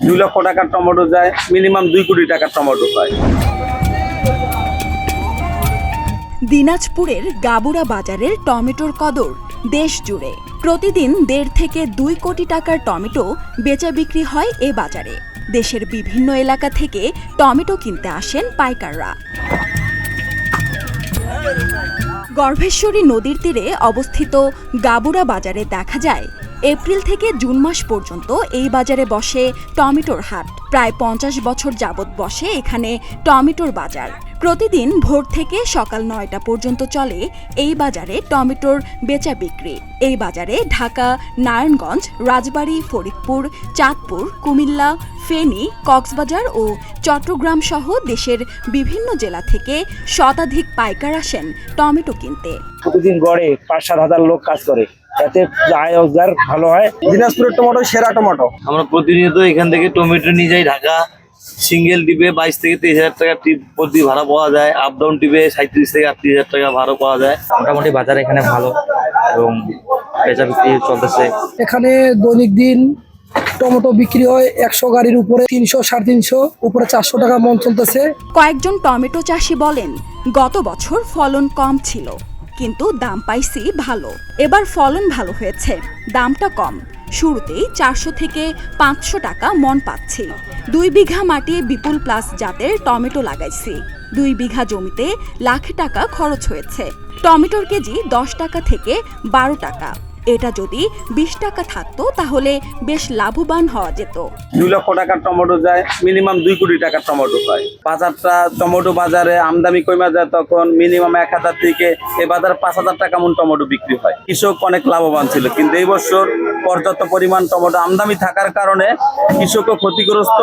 2 লক্ষ টাকার টমেটো যায়, মিনিমাম 2 কোটি টাকার টমেটো হয়। দিনাজপুরের গাবুরা বাজারের টমেটোর কদর দেশ জুড়ে। প্রতিদিন 1.5 থেকে 2 কোটি টাকার টমেটো বেচা বিক্রি হয় এ বাজারে। দেশের বিভিন্ন এলাকা থেকে টমেটো কিনতে আসেন পাইকাররা। গর্ভেশ্বরী নদীর তীরে অবস্থিত গাবুরা বাজারে দেখা যায় এপ্রিল থেকে জুন মাস পর্যন্ত এই বাজারে বসে টমেটোর হাট। প্রায় 50 বছর যাবৎ বসে এখানে টমেটোর বাজার। প্রতিদিন ভোর থেকে সকাল 9টা পর্যন্ত চলে এই বাজারে টমেটোর বেচা বিক্রি। এই বাজারে ঢাকা, নারায়ণগঞ্জ, রাজবাড়ী, ফরিদপুর, চাঁদপুর, কুমিল্লা, ফেনী, কক্সবাজার ও চট্টগ্রাম সহ দেশের বিভিন্ন জেলা থেকে শতাধিক পাইকার আসেন টমেটো কিনতে। প্রতিদিন গড়ে 5-7 হাজার লোক কাজ করে, যাতে আয় রোজগার ভালো হয়। দিনাজপুরের টমেটো সেরা টমেটো। আমরা প্রতিনিয়ত এখান থেকে টমেটো নিয়ে যাই ঢাকা। সিঙ্গেল টিপে 22 থেকে 23 হাজার টাকা টিপ প্রতি ভাড়া পাওয়া যায়। আপ ডাউন টিপে 37 থেকে 38 হাজার টাকা ভাড়া পাওয়া যায়। মোটামুটি বাজার এখানে ভালো এবং বেচা বিক্রি চলতেছে। এখানে দৈনিক দিন টমেটো বিক্রি হয় 100 গাড়ির উপরে, 300, 350, উপরে 400 টাকা মন চলতেছে। কয়েকজন টমেটো চাষি বলেন, গত বছর ফলন কম ছিল, কিন্তু দাম পাইছি ভালো। এবার ফলন ভালো হয়েছে, দামটা কম। শুরুতেই 400 থেকে 500 টাকা মন পাচ্ছি। 2 বিঘা মাটি বিপুল প্লাস জাতের টমেটো লাগাইছি। 2 বিঘা জমিতে লাখ টাকা খরচ হয়েছে। টমেটোর কেজি 10 টাকা থেকে 12 টাকা। এটা যদি 20 টাকা থাকতো তাহলে বেশ লাভবান হওয়া যেত। 2 লক্ষ টাকার টমেটো যায়, মিনিমাম 2 কোটি টাকার টমেটো হয়। বাজারটা টমেটো বাজারে আমদানি কমে যায়, তখন মিনিমাম 1000 থেকে এ বাজারে 5000 টাকা মন টমেটো বিক্রি হয়। কৃষক অনেক লাভবান ছিল, কিন্তু এই বছর পর্যাপ্ত পরিমাণ টমেটো আমদানি থাকার কারণে কৃষকও ক্ষতিগ্রস্ত,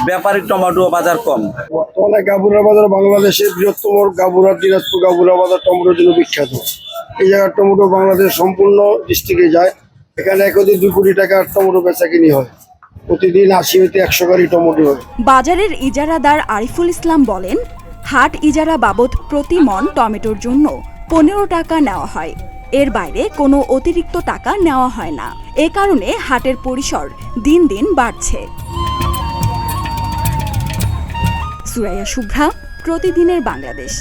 ব্যাপারী টমেটো বাজার কম। বর্তমানে গাবুরা বাজার বাংলাদেশের বৃহত্তম গাবুরা, দিনাজপুর গাবুরা বাজার টমেটোর জন্য বিখ্যাত। এই জায়গার টমেটো বাংলাদেশ সম্পূর্ণ ডিস্ট্রিক্টে যায়। এখানে একদিন 2 কোটি টাকার টমেটো বেচা কিনি হয়। প্রতিদিন 80 হইতে 100 গাড়ি টমেটো হয়। বাজারের ইজারাদার আরিফুল ইসলাম বলেন, হাট ইজারা বাবদ প্রতি মন টমেটোর জন্য 15 টাকা নেওয়া হয়। এর বাইরে কোনো অতিরিক্ত টাকা নেওয়া হয় না। এ কারণে হাটের পরিসর দিন দিন বাড়ছে। সুরাইয়া শুভ্রা, প্রতিদিনের বাংলাদেশ।